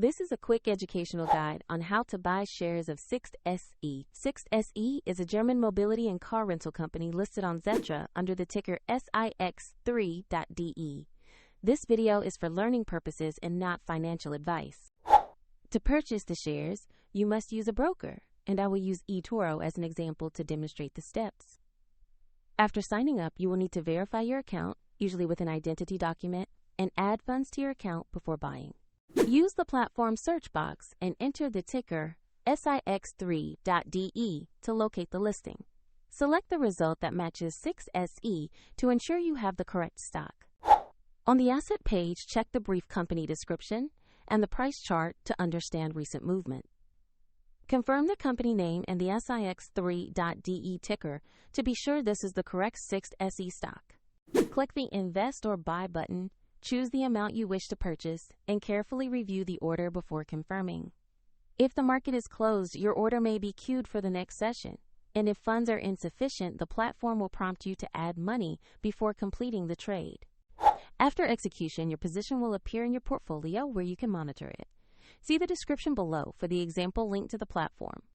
This is a quick educational guide on how to buy shares of Sixt SE. Sixt SE is a German mobility and car rental company listed on Xetra under the ticker Sixt.de. This video is for learning purposes and not financial advice. To purchase the shares, you must use a broker, and I will use eToro as an example to demonstrate the steps. After signing up, you will need to verify your account, usually with an identity document, and add funds to your account before buying. Use the platform search box and enter the ticker Sixt.de to locate the listing. Select the result that matches Sixt SE to ensure you have the correct stock. On the asset page, check the brief company description and the price chart to understand recent movement. Confirm the company name and the Sixt.de ticker to be sure this is the correct Sixt SE stock. Click the Invest or Buy button. Choose the amount you wish to purchase, and carefully review the order before confirming. If the market is closed, your order may be queued for the next session, and if funds are insufficient, the platform will prompt you to add money before completing the trade. After execution, your position will appear in your portfolio where you can monitor it. See the description below for the example link to the platform.